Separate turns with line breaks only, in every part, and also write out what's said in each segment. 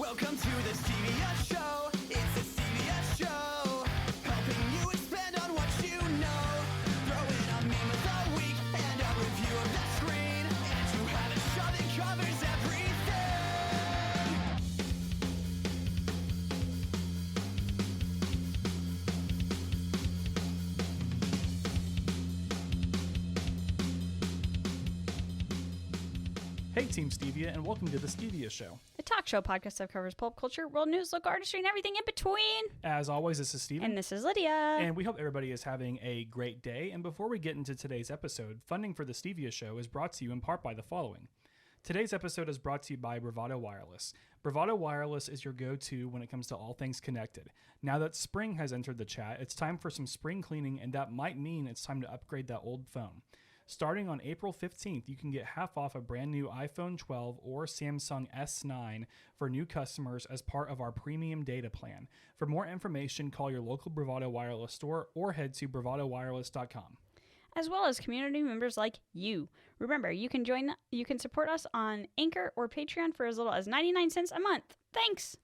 Welcome to the Stevia Show. It's the Stevia Show. Helping you expand on what you know. Throw in a meme of the week and a review of the screen. And you have a show that covers everything.
Hey Team Stevia, and welcome to the Stevia Show.
A talk show podcast that covers pulp culture, world news, local artistry, and everything in between.
As always, this is Steven.
And this is Lydia.
And we hope everybody is having a great day. And before we get into today's episode, funding for the Stevia Show is brought to you in part by the following. Today's episode is brought to you by Bravado Wireless. Bravado Wireless is your go-to when it comes to all things connected. Now that spring has entered the chat, it's time for some spring cleaning, and that might mean it's time to upgrade that old phone. Starting on April 15th, you can get half off a brand new iPhone 12 or Samsung S9 for new customers as part of our premium data plan. For more information, call your local Bravado Wireless store or head to bravadowireless.com.
As well as community members like you. Remember, you can support us on Anchor or Patreon for as little as 99 cents a month. Thanks!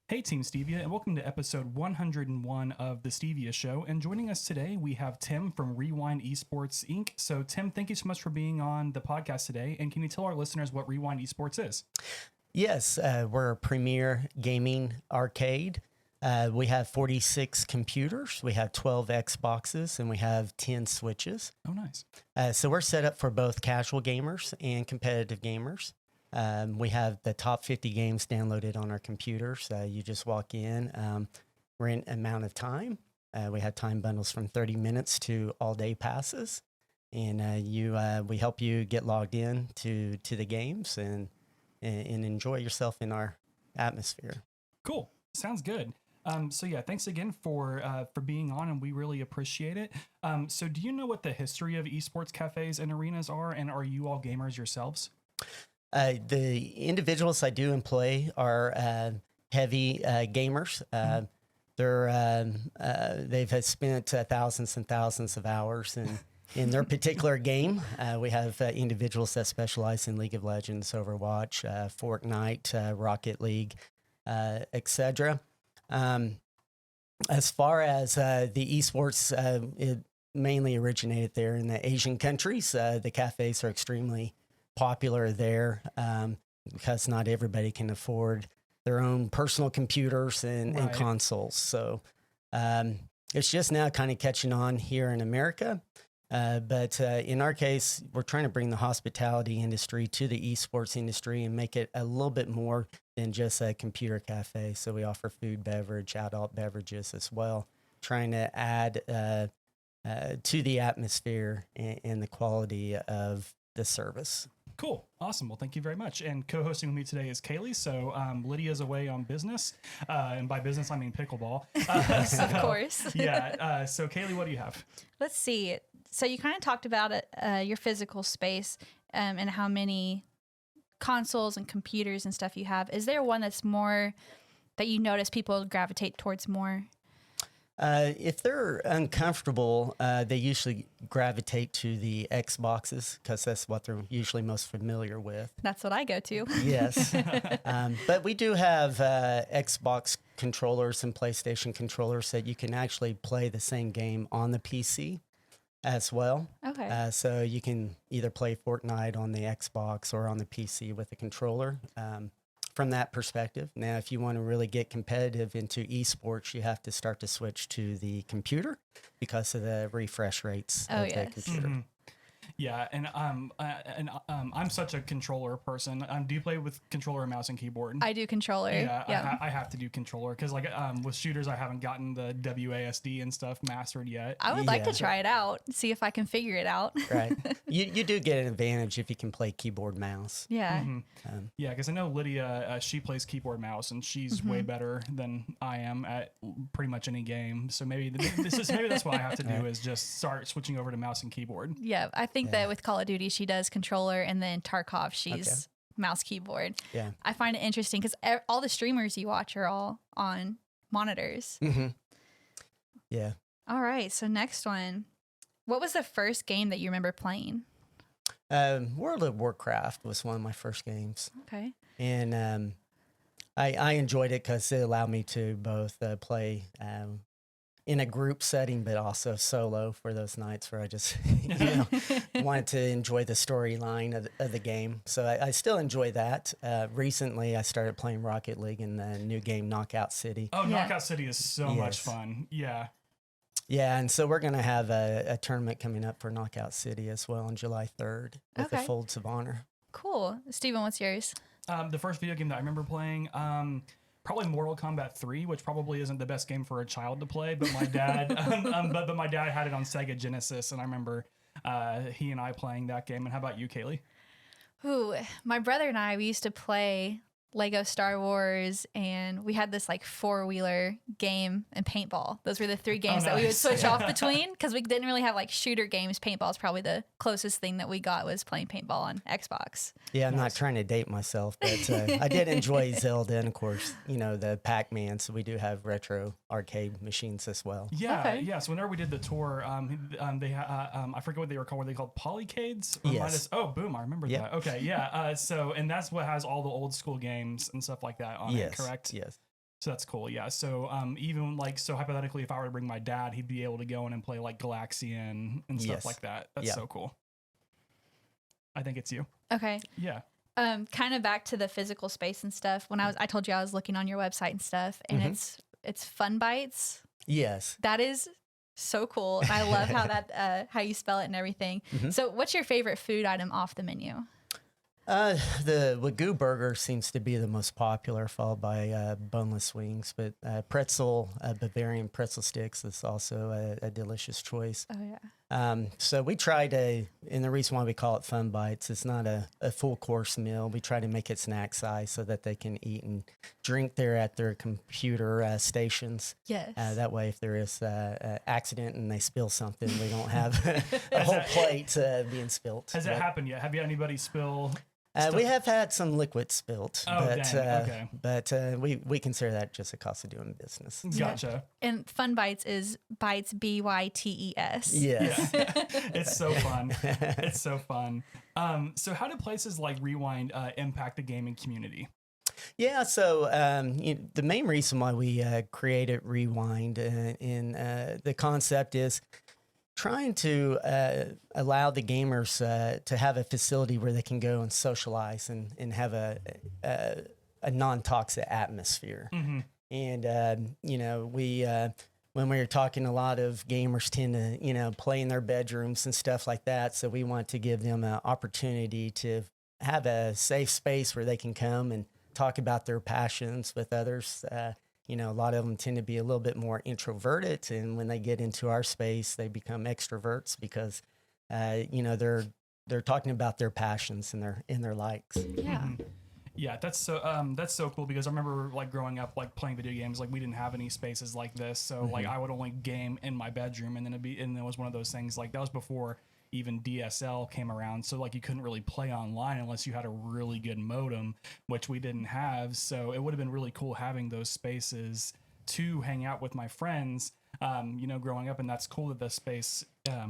Hey Team Stevia, and welcome to episode 101 of the Stevia Show. And joining us today, we have Tim from Rewind eSports Inc. So Tim, thank you so much for being on the podcast today. And can you tell our listeners what Rewind eSports is?
Yes, we're a premier gaming arcade. We have 46 computers, we have 12 Xboxes, and we have 10 Switches.
Oh, nice.
So we're set up for both casual gamers and competitive gamers. We have the top 50 games downloaded on our computers. You just walk in, rent amount of time. We have time bundles from 30 minutes to all-day passes. And we help you get logged in to the games and enjoy yourself in our atmosphere.
Cool. Sounds good. So yeah, thanks again for being on, and we really appreciate it. So do you know what the history of esports cafes and arenas are, and are you all gamers yourselves?
The individuals I do employ are heavy gamers. They've spent thousands and thousands of hours in their particular game. We have individuals that specialize in League of Legends, Overwatch, Fortnite, Rocket League, etc. As far as the esports, it mainly originated there in the Asian countries. The cafes are extremely popular there because not everybody can afford their own personal computers and consoles. So it's just now kind of catching on here in America. But in our case, we're trying to bring the hospitality industry to the esports industry and make it a little bit more than just a computer cafe. So we offer food, beverage, adult beverages as well, trying to add to the atmosphere and the quality of the service.
Cool. Awesome. Well, thank you very much. And co-hosting with me today is Kayleigh. So Lydia's away on business. And by business, I mean pickleball.
Of course.
Yeah. So Kayleigh, what do you have?
Let's see. So you kind of talked about it, your physical space and how many consoles and computers and stuff you have. Is there one that's more that you notice people gravitate towards more?
If they're uncomfortable, they usually gravitate to the Xboxes because that's what they're usually most familiar with.
That's what I go to.
Yes. But we do have Xbox controllers and PlayStation controllers that you can actually play the same game on the PC as well.
Okay.
So you can either play Fortnite on the Xbox or on the PC with a controller. From that perspective. Now, if you want to really get competitive into esports, you have to start to switch to the computer because of the refresh rates of the computer.
Mm-hmm. Yeah, and I'm such a controller person. Do you play with controller, mouse, and keyboard?
I do controller.
Yeah. I have to do controller because with shooters, I haven't gotten the WASD and stuff mastered yet.
I would like to try it out, see if I can figure it out.
Right. You do get an advantage if you can play keyboard mouse.
Yeah.
Mm-hmm. Yeah, because I know Lydia, she plays keyboard mouse, and she's way better than I am at pretty much any game. So maybe that's what I have to do is just start switching over to mouse and keyboard.
Yeah, I think that with Call of Duty, she does controller, and then Tarkov, she's mouse keyboard.
Yeah.
I find it interesting because all the streamers you watch are all on monitors.
Mm-hmm. Yeah.
All right. So next one, what was the first game that you remember playing?
World of Warcraft was one of my first games.
Okay.
And I enjoyed it because it allowed me to both play in a group setting, but also solo for those nights where I just wanted to enjoy the storyline of the game. So I still enjoy that. Recently, I started playing Rocket League in the new game Knockout City.
Oh,
Yeah.
Knockout City is so much fun. Yeah.
Yeah, and so we're going to have a tournament coming up for Knockout City as well on July 3rd with the
Okay.
Folds of Honor.
Cool. Steven, what's yours?
The first video game that I remember playing, probably Mortal Kombat 3, which probably isn't the best game for a child to play, but my dad, but my dad had it on Sega Genesis, and I remember he and I playing that game. And how about you, Kayleigh?
Ooh, my brother and I, we used to play Lego Star Wars, and we had this like 4-wheeler game and paintball. Those were the 3 games that we would
nice.
switch off between because we didn't really have like shooter games. Paintball is probably the closest thing that we got was playing paintball on Xbox.
Yeah, I'm not trying to date myself, but I did enjoy Zelda and, of course, the Pac-Man. So we do have retro arcade machines as well.
Yeah,
Okay.
yeah. So whenever we did the tour, they I forget what they were called. Were they called polycades?
Yes.
Oh, boom! I remember
Yep.
that. Okay, yeah. And that's what has all the old school games and stuff like that on
Yes,
it. Correct.
yes.
So that's cool. Yeah. So even so hypothetically, if I were to bring my dad, he'd be able to go in and play like Galaxian and stuff
Yes.
like that. That's
Yeah.
so cool. I think it's you.
Okay.
Yeah.
Kind of back to the physical space and stuff. When I told you I was looking on your website and stuff, and it's Fun Bites.
Yes.
That is so cool. And I love how that how you spell it and everything. So what's your favorite food item off the menu?
The Wagyu burger seems to be the most popular, followed by boneless wings. But Bavarian pretzel sticks is also a delicious choice.
Oh yeah.
So we try to, and the reason why we call it Fun Bites, it's not a full course meal. We try to make it snack size so that they can eat and drink there at their computer stations.
Yes.
That way, if there is an accident and they spill something, we don't have a whole plate being spilt.
Has it happened yet? Have you had anybody spill?
We have had some liquid spilt,
Oh,
but
dang, okay.
we consider that just a cost of doing business.
Gotcha.
And Fun Bites is Bites BYTES.
Yes.
Yeah. It's so fun. It's so fun. So how do places like Rewind impact the gaming community?
Yeah, so the main reason why we created Rewind the concept is trying to allow the gamers to have a facility where they can go and socialize and have a non-toxic atmosphere. And, when we were talking, a lot of gamers tend to, play in their bedrooms and stuff like that. So we want to give them an opportunity to have a safe space where they can come and talk about their passions with others. A lot of them tend to be a little bit more introverted, and when they get into our space, they become extroverts because, they're talking about their passions and their likes.
Yeah.
Yeah, that's so cool because I remember like growing up, like playing video games, like we didn't have any spaces like this. So like I would only game in my bedroom, and then it was one of those things like that was before even DSL came around. So like you couldn't really play online unless you had a really good modem, which we didn't have. So it would have been really cool having those spaces to hang out with my friends, growing up. And that's cool that this space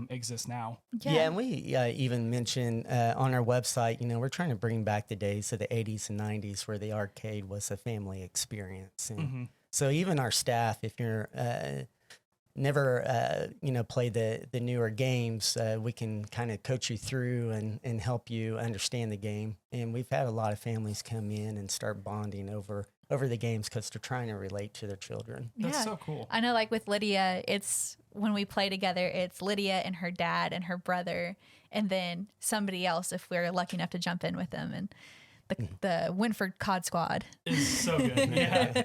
exists now.
Yeah, and we even mentioned on our website, we're trying to bring back the days of the 80s and 90s where the arcade was a family experience. And so even our staff, if you're never, play the newer games, we can kind of coach you through and help you understand the game. And we've had a lot of families come in and start bonding over the games because they're trying to relate to their children.
That's so cool.
I know, like with Lydia, it's when we play together, it's Lydia and her dad and her brother, and then somebody else if we're lucky enough to jump in with them. And the Winford Cod Squad.
It's so good. Yeah.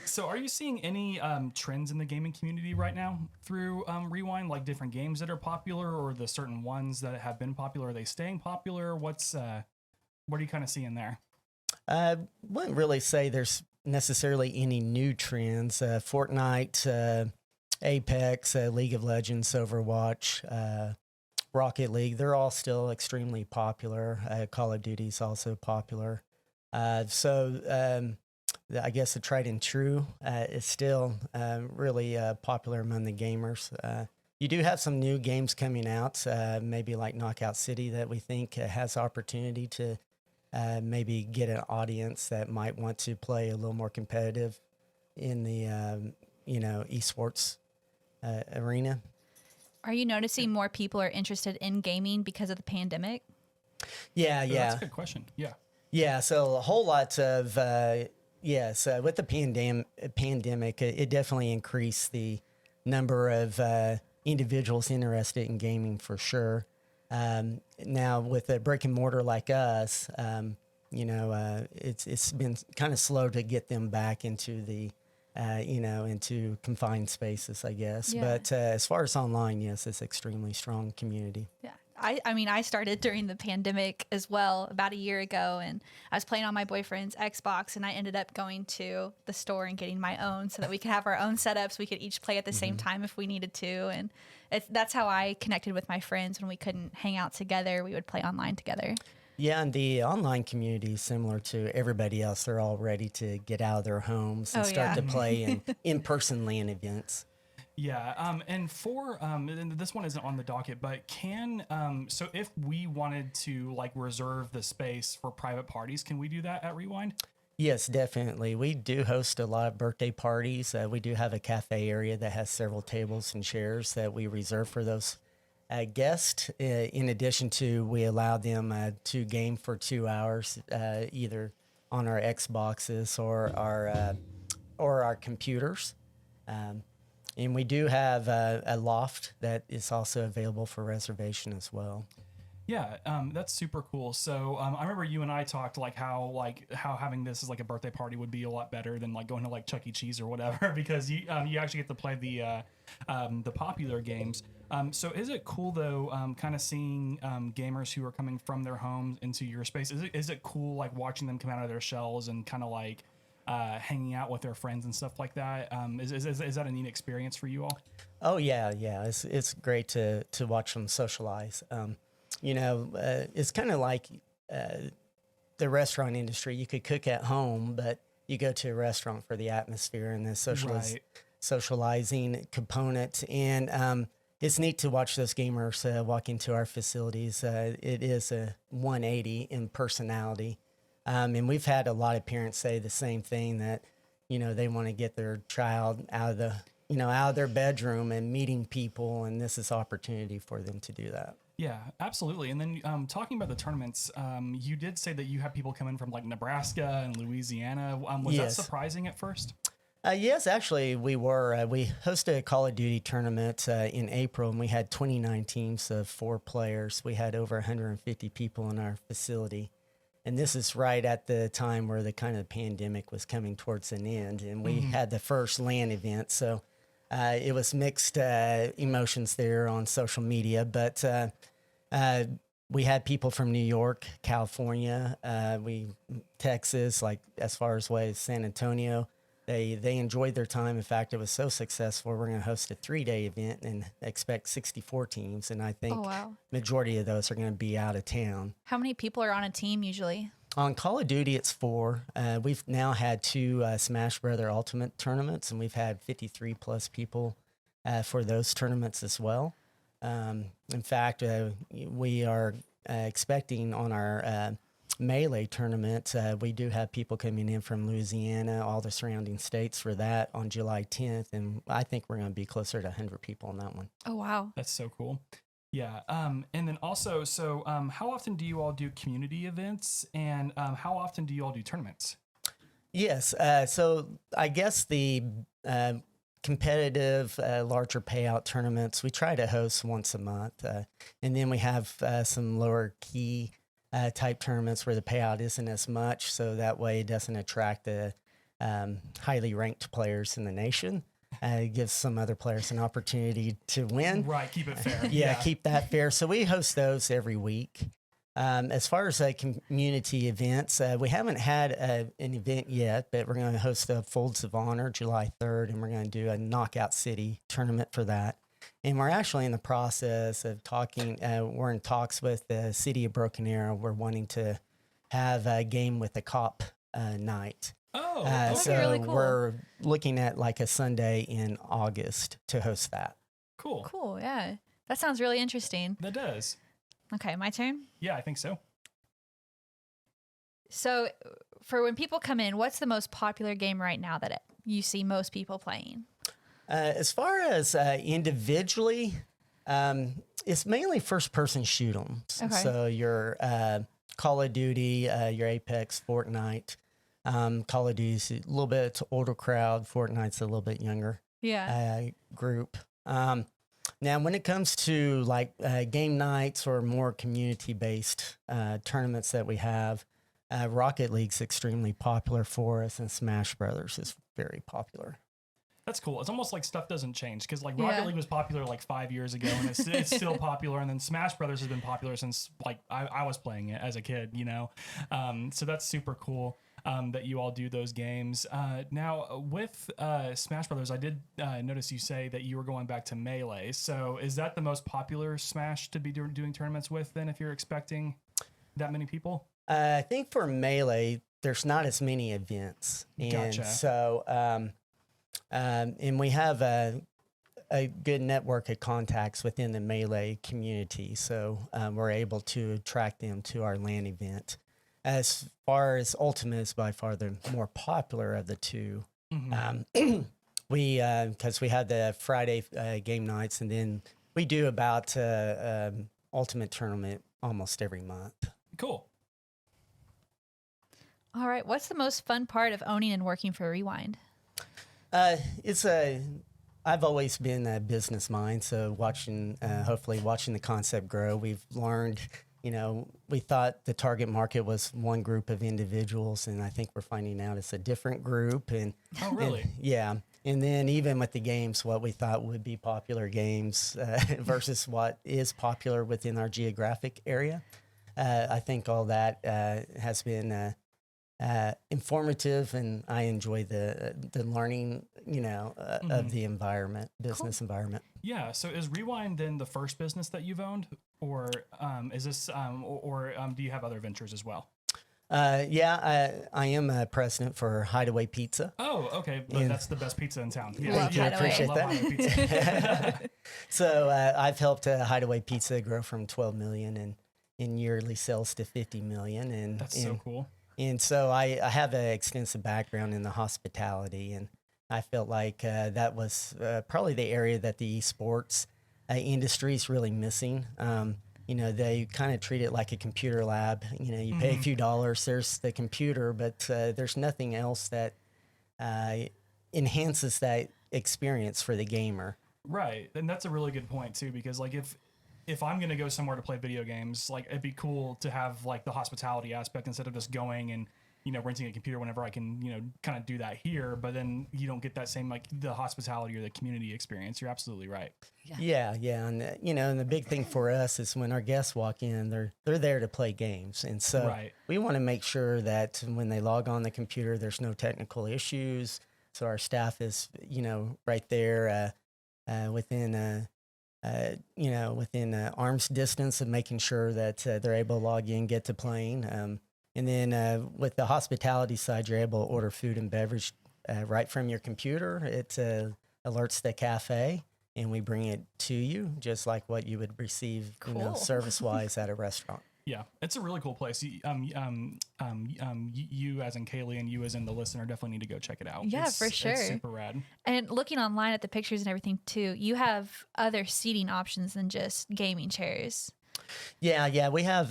So are you seeing any trends in the gaming community right now through Rewind, like different games that are popular or the certain ones that have been popular? Are they staying popular? What are you kind of seeing there?
I wouldn't really say there's necessarily any new trends. Fortnite, Apex, League of Legends, Overwatch, Rocket League, they're all still extremely popular. Call of Duty is also popular. So I guess the tried and true is still really popular among the gamers. You do have some new games coming out, maybe like Knockout City, that we think has opportunity to maybe get an audience that might want to play a little more competitive in the eSports arena.
Are you noticing more people are interested in gaming because of the pandemic?
Yeah,
So
yeah.
That's a good question. Yeah.
Yeah, so a whole lot of yes, with the pandemic, it definitely increased the number of individuals interested in gaming for sure. Now with a brick and mortar like us, it's been kind of slow to get them back into the into confined spaces, I guess.
Yeah.
But as far as online, yes, it's extremely strong community.
Yeah. I mean, I started during the pandemic as well about a year ago, and I was playing on my boyfriend's Xbox, and I ended up going to the store and getting my own so that we could have our own setups. We could each play at the same time if we needed to. And that's how I connected with my friends when we couldn't hang out together. We would play online together.
Yeah, and the online community is similar to everybody else. They're all ready to get out of their homes and start to play in person LAN events.
Yeah, and for and this one isn't on the docket, but so if we wanted to like reserve the space for private parties, can we do that at Rewind?
Yes, definitely. We do host a lot of birthday parties. We do have a cafe area that has several tables and chairs that we reserve for those guests. In addition to, we allow them to game for 2 hours, either on our Xboxes or our computers. And we do have a loft that is also available for reservation as well.
Yeah, that's super cool. So I remember you and I talked like how having this as like a birthday party would be a lot better than like going to like Chuck E. Cheese or whatever because you actually get to play the popular games. So is it cool though, kind of seeing gamers who are coming from their homes into your space? Is it cool like watching them come out of their shells and kind of like hanging out with their friends and stuff like that? Is that a neat experience for you all?
Oh yeah. It's great to watch them socialize. It's kind of like the restaurant industry. You could cook at home, but you go to a restaurant for the atmosphere and the socializing component. And it's neat to watch those gamers walk into our facilities. It is a 180 in personality. And we've had a lot of parents say the same thing, that, they want to get their child out of their bedroom and meeting people. And this is opportunity for them to do that.
Yeah, absolutely. And then talking about the tournaments, you did say that you have people come in from like Nebraska and Louisiana. Was that surprising at first?
Yes, actually, we were. We hosted a Call of Duty tournament in April, and we had 29 teams of 4 players. We had over 150 people in our facility. And this is right at the time where the kind of pandemic was coming towards an end, and we had the first LAN event. So it was mixed emotions there on social media, but we had people from New York, California, Texas, like as far as way as San Antonio. They enjoyed their time. In fact, it was so successful, we're going to host a 3-day event and expect 64 teams. And I think majority of those are going to be out of town.
How many people are on a team usually?
On Call of Duty, it's 4. We've now had 2 Smash Brother Ultimate tournaments, and we've had 53 plus people for those tournaments as well. In fact, we are expecting on our Melee tournament, we do have people coming in from Louisiana, all the surrounding states for that on July 10th. And I think we're going to be closer to 100 people on that one.
Oh, wow.
That's so cool. Yeah. And then also, so how often do you all do community events, and how often do you all do tournaments?
Yes. So I guess the competitive, larger payout tournaments, we try to host once a month. And then we have some lower key type tournaments where the payout isn't as much, so that way it doesn't attract the highly ranked players in the nation. It gives some other players an opportunity to win.
Right, keep it fair.
Yeah, keep that fair. So we host those every week. As far as community events, we haven't had an event yet, but we're going to host a Folds of Honor July 3rd, and we're going to do a Knockout City tournament for that. And we're actually in the process of talking. We're in talks with the city of Broken Arrow. We're wanting to have a game with a cop night.
Oh,
that'd
so
be really cool.
We're looking at like a Sunday in August to host that.
Cool.
Cool, yeah. That sounds really interesting.
That does.
Okay, my turn?
Yeah, I think so.
So, for when people come in, what's the most popular game right now that you see most people playing?
As far as individually, it's mainly first-person shoot 'em.
Okay.
So your Call of Duty, your Apex, Fortnite. Call of Duty's a little bit older crowd. Fortnite's a little bit younger group. Now, when it comes to like game nights or more community-based tournaments that we have, Rocket League's extremely popular for us, and Smash Brothers is very popular.
That's cool. It's almost like stuff doesn't change because like Rocket League was popular like 5 years ago and it's still popular. And then Smash Brothers has been popular since like I was playing it as a kid, you know? So that's super cool that you all do those games. Now with Smash Brothers, I did notice you say that you were going back to Melee. So is that the most popular Smash to be doing tournaments with then if you're expecting that many people?
I think for Melee, there's not as many events. And
Gotcha.
so, and we have a good network of contacts within the Melee community, so we're able to attract them to our LAN event. As far as Ultimate is by far the more popular of the two. We because we have the Friday game nights, and then we do about Ultimate tournament almost every month.
Cool.
All right. What's the most fun part of owning and working for Rewind?
I've always been a business mind, so hopefully watching the concept grow, we've learned, we thought the target market was one group of individuals, and I think we're finding out it's a different group. And
Oh, really?
yeah. And then even with the games, what we thought would be popular games versus what is popular within our geographic area. I think all that has been informative, and I enjoy the learning, of the environment, business environment.
Yeah. So is Rewind then the first business that you've owned, or is this, or do you have other ventures as well?
I am a president for Hideaway Pizza.
Oh, okay. But that's the best pizza in town. Yeah.
Love
Thank you,
Hideaway.
appreciate
Love
that.
Hideaway Pizza.
So I've helped Hideaway Pizza grow from 12 million and in yearly sales to 50 million, and
That's so cool.
And so I have an extensive background in the hospitality, and I felt like that was probably the area that the eSports industry is really missing. They kind of treat it like a computer lab. You pay a few dollars, there's the computer, but there's nothing else that enhances that experience for the gamer.
Right. And that's a really good point too, because like if I'm going to go somewhere to play video games, like it'd be cool to have like the hospitality aspect instead of just going and, renting a computer whenever I can, kind of do that here, but then you don't get that same, like the hospitality or the community experience. You're absolutely right.
Yeah. And, and the big thing for us is when our guests walk in, they're there to play games. And so
Right.
we want to make sure that when they log on the computer, there's no technical issues. So our staff is, right there within arm's distance of making sure that they're able to log in, get to playing. And then with the hospitality side, you're able to order food and beverage right from your computer. It alerts the cafe, and we bring it to you, just like what you would receive,
Cool.
service-wise at a restaurant.
Yeah, it's a really cool place. You as in Kayleigh and you as in the listener definitely need to go check it out.
Yeah, for sure.
It's super rad.
And looking online at the pictures and everything too, you have other seating options than just gaming chairs.
Yeah, we have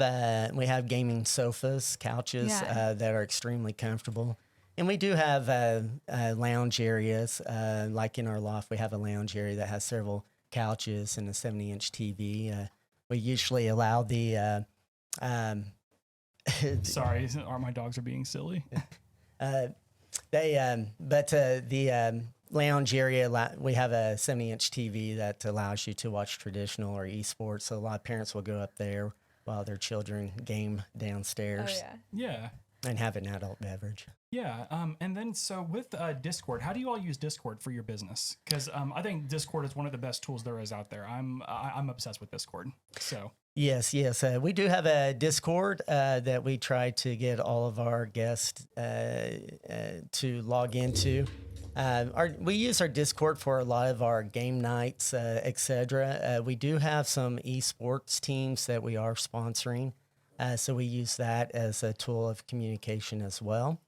gaming sofas, couches
Yeah.
that are extremely comfortable, and we do have lounge areas. Like in our loft, we have a lounge area that has several couches and a 70-inch TV. We usually allow the
Sorry, my dogs are being silly.
the lounge area, we have a 70-inch TV that allows you to watch traditional or eSports. So a lot of parents will go up there while their children game downstairs
Yeah.
and have an adult beverage.
Yeah. And then so with Discord, how do you all use Discord for your business? Because I think Discord is one of the best tools there is out there. I'm obsessed with Discord. So
Yes. We do have a Discord that we try to get all of our guests to log into. We use our Discord for a lot of our game nights, etc. We do have some esports teams that we are sponsoring. So we use that as a tool of communication as well.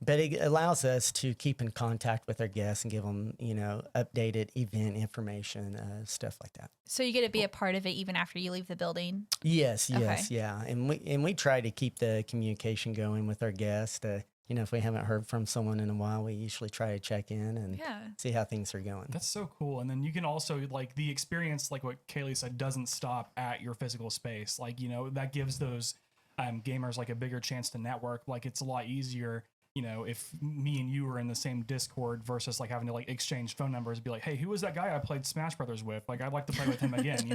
But it allows us to keep in contact with our guests and give them, updated event information, stuff like that.
So you get to be a part of it even after you leave the building.
Yes,
Okay.
yeah, and we try to keep the communication going with our guests. If we haven't heard from someone in a while, we usually try to check in and see how things are going.
That's so cool. And then you can also like the experience, like what Kayleigh said, doesn't stop at your physical space. Like, that gives those gamers like a bigger chance to network. Like it's a lot easier, if me and you were in the same Discord versus like having to like exchange phone numbers, be like, hey, who was that guy I played Smash Brothers with? Like, I'd like to play with him again,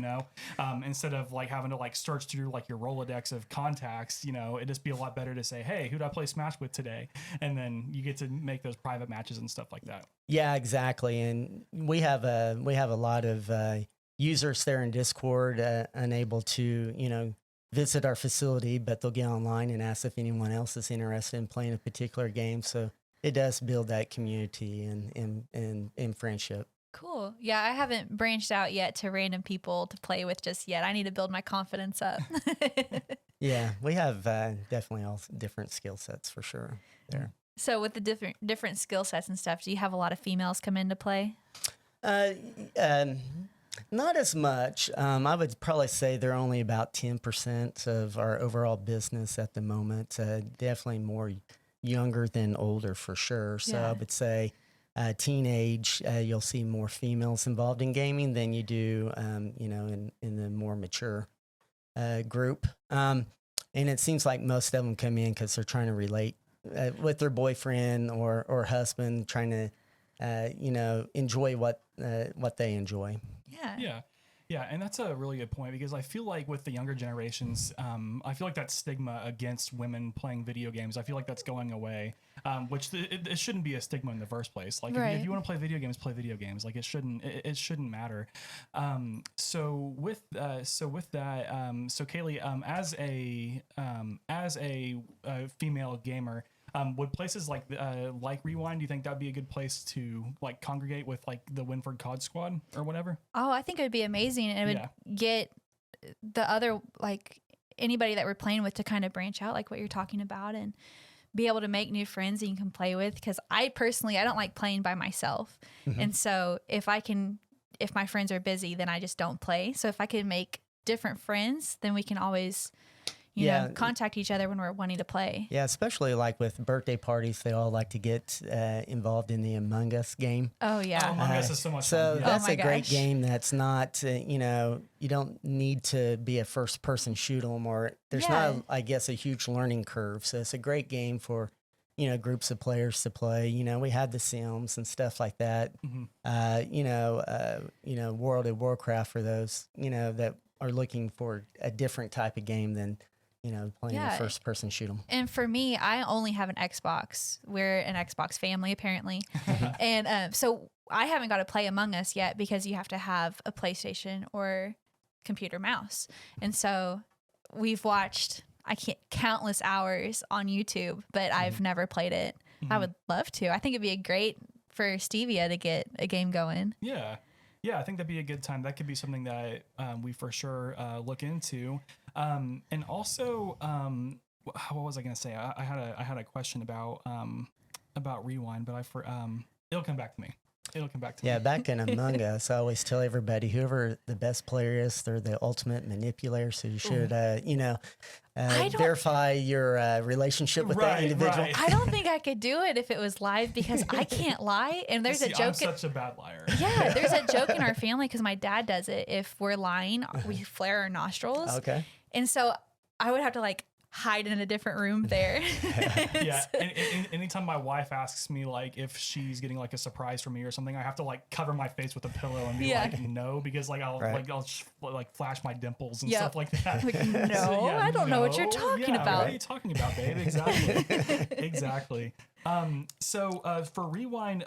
instead of like having to like search through like your Rolodex of contacts, it'd just be a lot better to say, hey, who'd I play Smash with today? And then you get to make those private matches and stuff like that.
Yeah, exactly. And we have a lot of users there in Discord unable to, visit our facility, but they'll get online and ask if anyone else is interested in playing a particular game. So it does build that community and friendship.
Cool. Yeah, I haven't branched out yet to random people to play with just yet. I need to build my confidence up.
Yeah, we have definitely all different skill sets for sure there.
So with the different skill sets and stuff, do you have a lot of females come into play?
Not as much. I would probably say they're only about 10% of our overall business at the moment. Definitely more younger than older for sure. So I would say teenage, you'll see more females involved in gaming than you do, in the more mature group. And it seems like most of them come in because they're trying to relate with their boyfriend or husband, trying to, enjoy what they enjoy.
Yeah, and that's a really good point because I feel like with the younger generations, I feel like that stigma against women playing video games, I feel like that's going away, which it shouldn't be a stigma in the first place. Like if you want to play video games, play video games. Like it shouldn't matter. So with that, Kayleigh, as a female gamer. Would places like Rewind, do you think that'd be a good place to like congregate with like the Winford COD squad or whatever?
Oh, I think it would be amazing. And it would get the other, like anybody that we're playing with to kind of branch out like what you're talking about and be able to make new friends that you can play with. Because I don't like playing by myself. Mm-hmm. And so if my friends are busy, then I just don't play. So if I can make different friends, then we can always contact each other when we're wanting to play. Yeah,
especially like with birthday parties, they all like to get involved in the Among Us game.
Oh, yeah.
Among Us is so much
so
fun.
That's a great game that's not, you don't need to be a first-person shoot 'em or there's not, I guess, a huge learning curve. So it's a great game for, groups of players to play. We had the Sims and stuff like that. Mm-hmm. World of Warcraft for those, that are looking for a different type of game than playing a first-person shoot 'em.
And for me, I only have an Xbox. We're an Xbox family, apparently. And so I haven't got to play Among Us yet because you have to have a PlayStation or computer mouse. And so we've watched, countless hours on YouTube, but I've never played it. Mm-hmm. I would love to. I think it'd be great for Stevia to get a game going.
Yeah, I think that'd be a good time. That could be something that we for sure look into. And also, what was I going to say? I had a question about Rewind, but it'll come back to me.
Yeah, back in Among Us, I always tell everybody, whoever the best player is, they're the ultimate manipulator. So you should, verify your relationship with that individual.
Right.
I don't think I could do it if it was live because I can't lie. And there's a joke.
I'm such a bad liar.
Yeah, there's a joke in our family because my dad does it. If we're lying, we flare our nostrils.
Okay.
And so I would have to hide in a different room there.
Yeah. And anytime my wife asks me if she's getting a surprise from me or something, I have to cover my face with a pillow and be no, because I'll flash my dimples and stuff like that.
No, I don't know what you're talking about.
What are you talking about, babe? Exactly. Exactly. So for Rewind,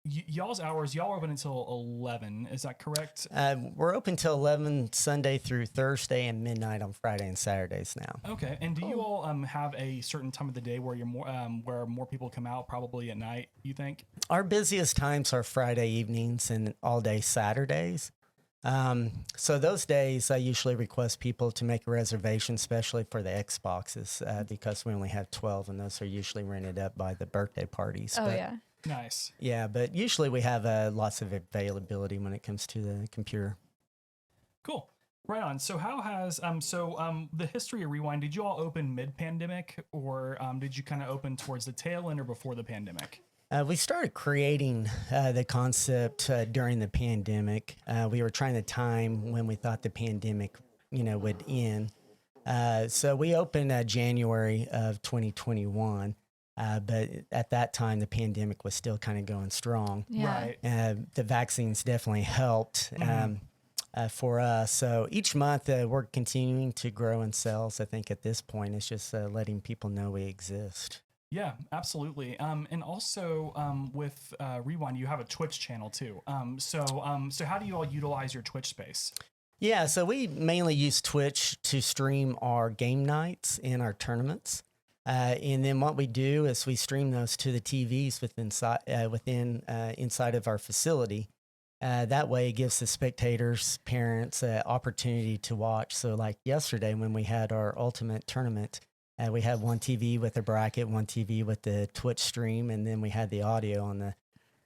y'all's hours, y'all are open until 11. Is that correct?
We're open till 11 Sunday through Thursday and midnight on Friday and Saturdays now.
Okay. And do you all have a certain time of the day where you're where more people come out, probably at night, you think?
Our busiest times are Friday evenings and all day Saturdays. So those days, I usually request people to make a reservation, especially for the Xboxes, because we only have 12, and those are usually rented up by the birthday parties.
Oh,
But,
yeah.
Nice.
yeah, but usually we have lots of availability when it comes to the computer.
Cool. Right on. So how has the history of Rewind? Did you all open mid-pandemic, or did you kind of open towards the tail end or before the pandemic?
We started creating the concept during the pandemic. We were trying to time when we thought the pandemic, would end. So we opened January of 2021, but at that time the pandemic was still kind of going strong.
Yeah.
Right.
The vaccines definitely helped for us. So each month we're continuing to grow in sales. I think at this point it's just letting people know we exist.
Yeah, absolutely. And also with Rewind, you have a Twitch channel too. So how do you all utilize your Twitch space?
Yeah, so we mainly use Twitch to stream our game nights and our tournaments. And then what we do is we stream those to the TVs inside of our facility. That way it gives the spectators, parents, opportunity to watch. So like yesterday when we had our ultimate tournament, we had one TV with a bracket, one TV with the Twitch stream, and then we had the audio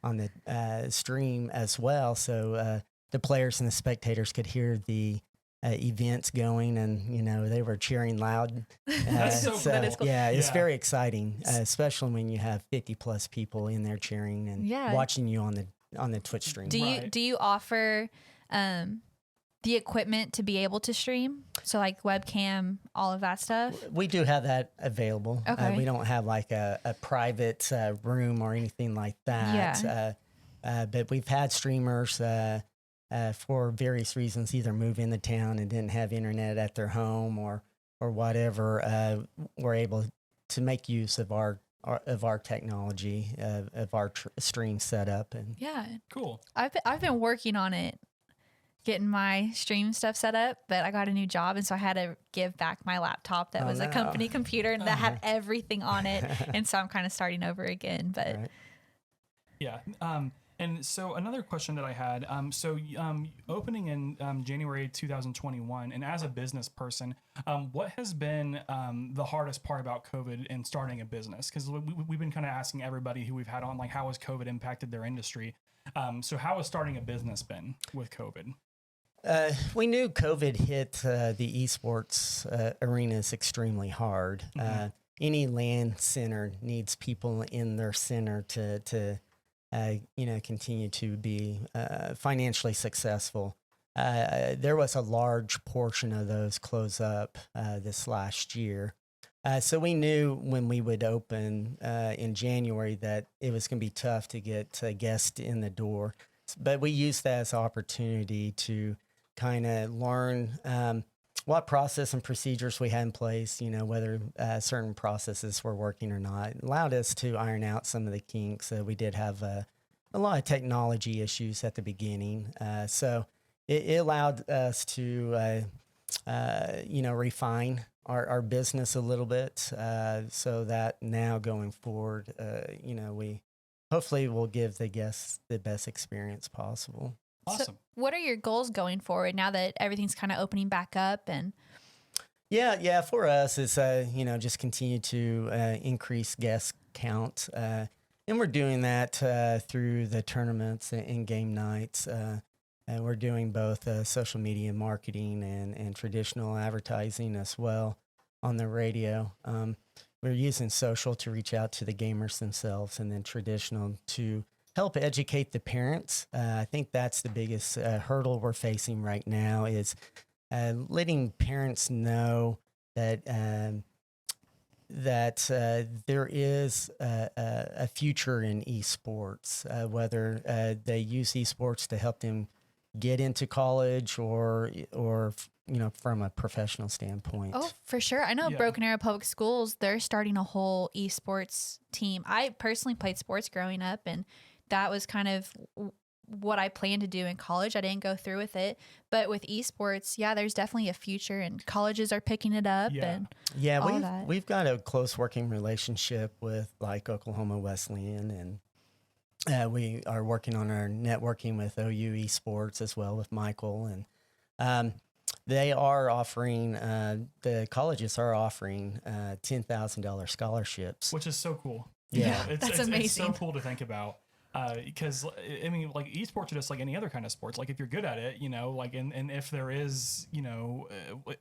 on the stream as well. So the players and the spectators could hear the events going, and they were cheering loud.
That's so cool.
That is cool.
Yeah, it's
Yeah.
very exciting, especially when you have 50 plus people in there cheering and
Yeah.
watching you on the Twitch stream.
Do you offer the equipment to be able to stream? So like webcam, all of that stuff?
We do have that available.
Okay.
We don't have like a private room or anything like that.
Yeah.
But we've had streamers for various reasons either move into town and didn't have internet at their home or whatever. Were able to make use of our technology, of our stream setup. And
Yeah.
Cool.
I've been working on it, getting my stream stuff set up, but I got a new job, and so I had to give back my laptop that
Oh,
was a
no.
company computer and that had everything on it, and so I'm kind of starting over again. But
Right.
Yeah. And so another question that I had, opening in January 2021, and as a business person, what has been the hardest part about COVID and starting a business? Because we've been kind of asking everybody who we've had on, like, how has COVID impacted their industry? So how has starting a business been with COVID?
We knew COVID hit the eSports arenas extremely hard. Any LAN center needs people in their center to continue to be financially successful. There was a large portion of those close up this last year. So we knew when we would open in January that it was going to be tough to get guests in the door. But we used that as an opportunity to kind of learn what process and procedures we had in place, whether certain processes were working or not. It allowed us to iron out some of the kinks. We did have a lot of technology issues at the beginning. So it allowed us to, refine our business a little bit so that now going forward, we hopefully will give the guests the best experience possible.
Awesome.
So what are your goals going forward now that everything's kind of opening back up? And
Yeah. For us, it's just continue to increase guest count, and we're doing that through the tournaments and game nights. And we're doing both social media marketing and traditional advertising as well on the radio. We're using social to reach out to the gamers themselves, and then traditional to help educate the parents. I think that's the biggest hurdle we're facing right now is letting parents know that there is a future in esports, whether they use esports to help them get into college or from a professional standpoint.
oh, for sure. I know
Yeah.
Broken Arrow Public Schools, they're starting a whole esports team. I personally played sports growing up, and that was kind of what I planned to do in college. I didn't go through with it, but with esports, yeah, there's definitely a future, and colleges are picking it up.
Yeah.
And
Yeah,
all that.
we've got a close working relationship with like Oklahoma Wesleyan We are working on our networking with OU eSports as well with Michael, and they are offering, the colleges are offering $10,000 scholarships.
which is so cool.
Yeah.
That's
It's so
amazing.
cool to think about. Because I mean, like esports are just like any other kind of sports. Like if you're good at it, like, and if there is,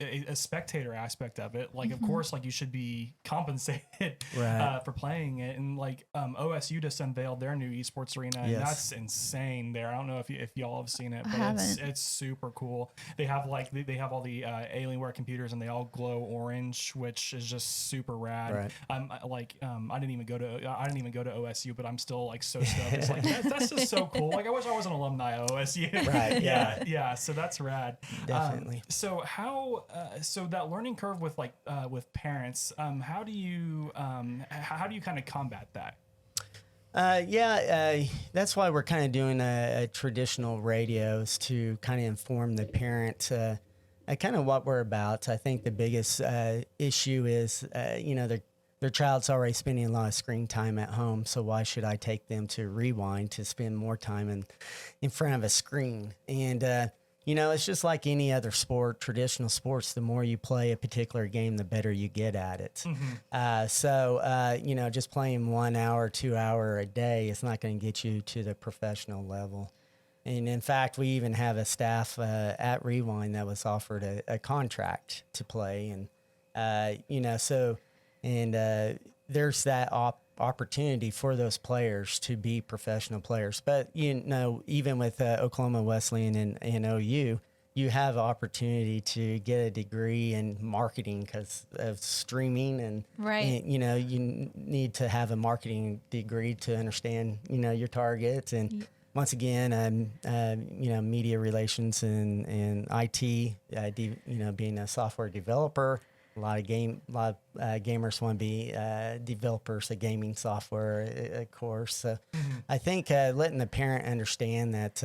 a spectator aspect of it, like of course, like you should be compensated
Right.
for playing it. And like OSU just unveiled their new esports arena, and
Yes.
that's insane. There, I don't know if y'all have seen it, but
haven't.
it's super cool. They have like they have all the Alienware computers, and they all glow orange, which is just super rad.
Right.
I didn't even go to OSU, but I'm still like so stoked. It's like that's just so cool. Like I wish I was an alumni of OSU.
Right, yeah.
yeah. So that's rad.
Definitely.
So how so that learning curve with like with parents, how do you kind of combat that?
That's why we're kind of doing a traditional radios to kind of inform the parent kind of what we're about. I think the biggest issue is, their child's already spending a lot of screen time at home, so why should I take them to Rewind to spend more time in front of a screen? And, it's just like any other sport, traditional sports, the more you play a particular game, the better you get at it. Just playing 1 hour, 2 hour a day is not going to get you to the professional level. And in fact, we even have a staff at Rewind that was offered a contract to play. And, there's that opportunity for those players to be professional players. But, even with Oklahoma Wesleyan and OU, you have opportunity to get a degree in marketing because of streaming. And,
Right.
you need to have a marketing degree to understand, your targets. And once again, media relations and IT, being a software developer. A lot of gamers want to be developers of gaming software, of course. So I think letting the parent understand that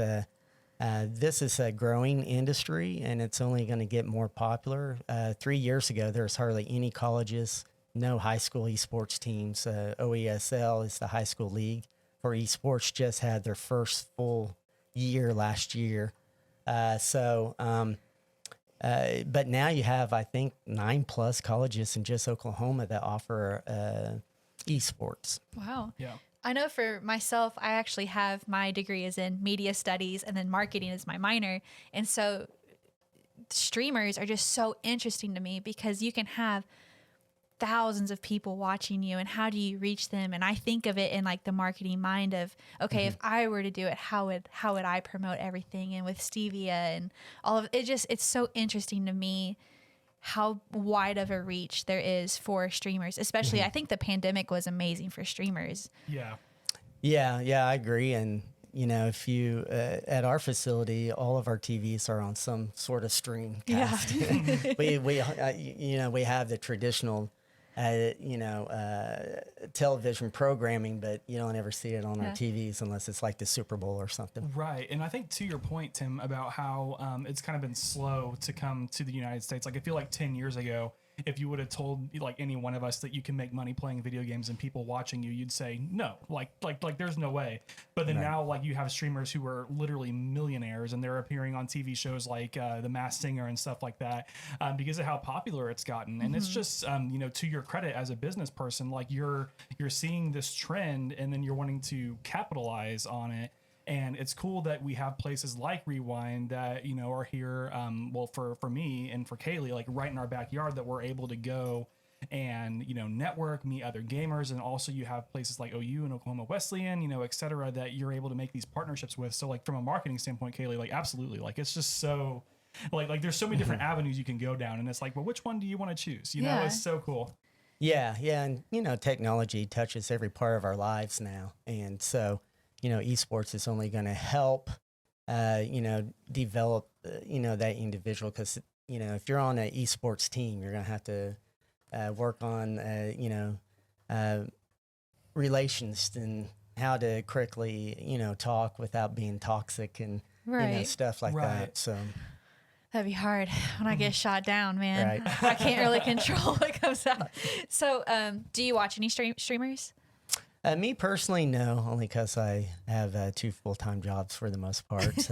this is a growing industry and it's only going to get more popular. 3 years ago, there was hardly any colleges, no high school esports teams. OESL is the high school league for esports, just had their first full year last year. But now you have, I think, 9+ colleges in just Oklahoma that offer esports.
Wow.
Yeah.
I know for myself, I actually have my degree is in media studies and then marketing is my minor. And so streamers are just so interesting to me because you can have thousands of people watching you and how do you reach them? And I think of it in like the marketing mind of, okay, if I were to do it, how would I promote everything? And with Stevia and all of it, it's so interesting to me how wide of a reach there is for streamers, especially I think the pandemic was amazing for streamers.
Yeah, I agree. And, if you, at our facility, all of our TVs are on some sort of stream cast. We have the traditional, television programming, but you don't ever see it on our TVs unless it's like the Super Bowl or something.
Right. And I think to your point, Tim, about how it's kind of been slow to come to the United States. Like I feel like 10 years ago, if you would have told like any one of us that you can make money playing video games and people watching you, you'd say no, like there's no way. But then now like you have streamers who are literally millionaires and they're appearing on TV shows like The Masked Singer and stuff like that because of how popular it's gotten. And it's just to your credit as a business person, like you're seeing this trend and then you're wanting to capitalize on it. And it's cool that we have places like Rewind that, are here, for me and for Kayleigh, like right in our backyard that we're able to go and, network, meet other gamers. And also you have places like OU and Oklahoma Wesleyan, et cetera, that you're able to make these partnerships with. So like from a marketing standpoint, Kayleigh, like absolutely, like it's just so like there's so many different avenues you can go down. And it's like, well, which one do you want to choose? It's so cool.
Yeah. And, technology touches every part of our lives now. And so, esports is only going to help, develop, that individual. Because, if you're on an esports team, you're going to have to work on, relations and how to correctly, talk without being toxic and, stuff like that. So
that'd be hard when I get shot down, man.
Right.
I can't really control what comes out. So, do you watch any streamers?
Me personally, no, only because I have 2 full-time jobs for the most part.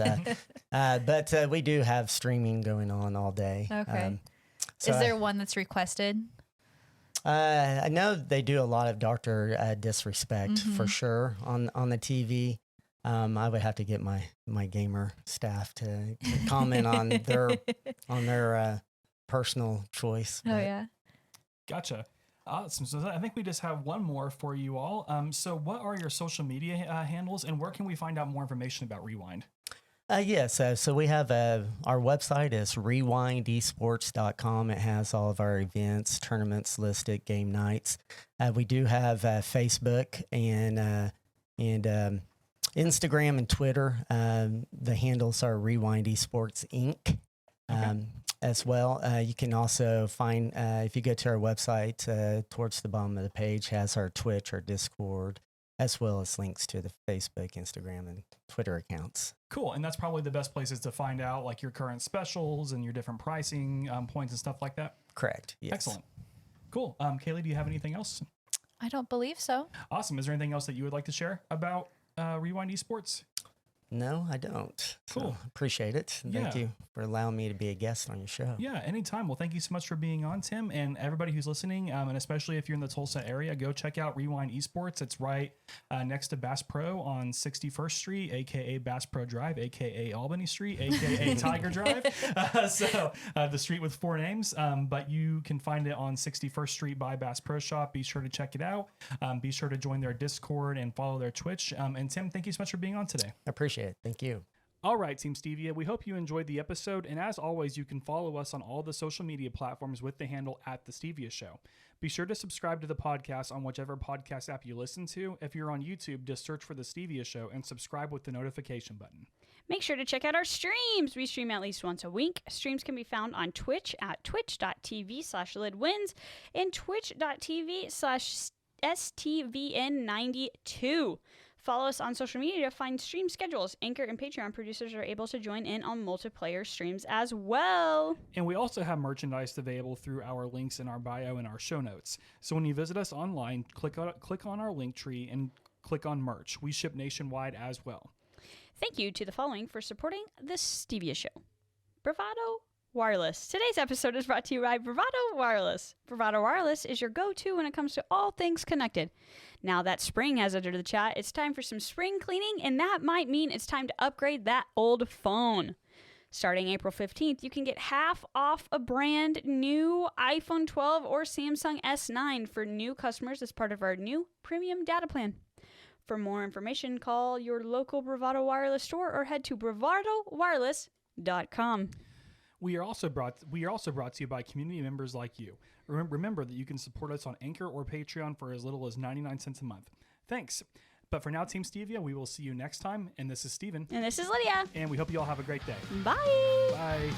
But we do have streaming going on all day.
Okay.
So
Is there one that's requested?
I know they do a lot of Dr. Disrespect for sure on the TV. I would have to get my gamer staff to comment on their personal choice.
Oh, yeah.
Gotcha. Awesome. So I think we just have one more for you all. So what are your social media handles, and where can we find out more information about Rewind?
Yes. So we have our website is rewindesports.com. It has all of our events, tournaments listed, game nights. We do have Facebook and Instagram and Twitter. The handles are Rewind Esports Inc. As well. You can also find, if you go to our website, towards the bottom of the page has our Twitch, our Discord, as well as links to the Facebook, Instagram, and Twitter accounts.
Cool. And that's probably the best places to find out like your current specials and your different pricing points and stuff like that.
Correct. Yes.
Excellent. Cool. Kayleigh, do you have anything else?
I don't believe so.
Awesome. Is there anything else that you would like to share about Rewind Esports?
No, I don't.
Cool.
So, appreciate it. Thank you for allowing me to be a guest on your show.
Yeah, anytime. Well, thank you so much for being on, Tim, and everybody who's listening, and especially if you're in the Tulsa area, go check out Rewind Esports. It's right next to Bass Pro on 61st Street, a.k.a. Bass Pro Drive, a.k.a. Albany Street, a.k.a. Tiger Drive. So the street with 4 names, but you can find it on 61st Street by Bass Pro Shop. Be sure to check it out. Be sure to join their Discord and follow their Twitch. And Tim, thank you so much for being on today.
I appreciate it. Thank you.
All right, Team Stevia, we hope you enjoyed the episode, and as always, you can follow us on all the social media platforms with the handle @TheStevia Show. Be sure to subscribe to the podcast on whichever podcast app you listen to. If you're on YouTube, just search for The Stevia Show and subscribe with the notification button.
Make sure to check out our streams. We stream at least once a week. Streams can be found on Twitch at twitch.tv/lidwins and twitch.tv/STVN92. Follow us on social media to find stream schedules. Anchor and Patreon producers are able to join in on multiplayer streams as well.
And we also have merchandise available through our links in our bio and our show notes. So when you visit us online, click on our link tree and click on merch. We ship nationwide as well.
Thank you to the following for supporting The Stevia Show. Bravado Wireless. Today's episode is brought to you by Bravado Wireless. Bravado Wireless is your go-to when it comes to all things connected. Now that spring has entered the chat, it's time for some spring cleaning, and that might mean it's time to upgrade that old phone. Starting April 15th, you can get half off a brand new iPhone 12 or Samsung S9 for new customers as part of our new premium data plan. For more information, call your local Bravado Wireless store or head to bravadowireless.com.
We are also brought to you by community members like you. Remember that you can support us on Anchor or Patreon for as little as 99 cents a month. Thanks. But for now, Team Stevia, we will see you next time. And this is Steven.
And this is Lydia.
And we hope you all have a great day.
Bye.
Bye.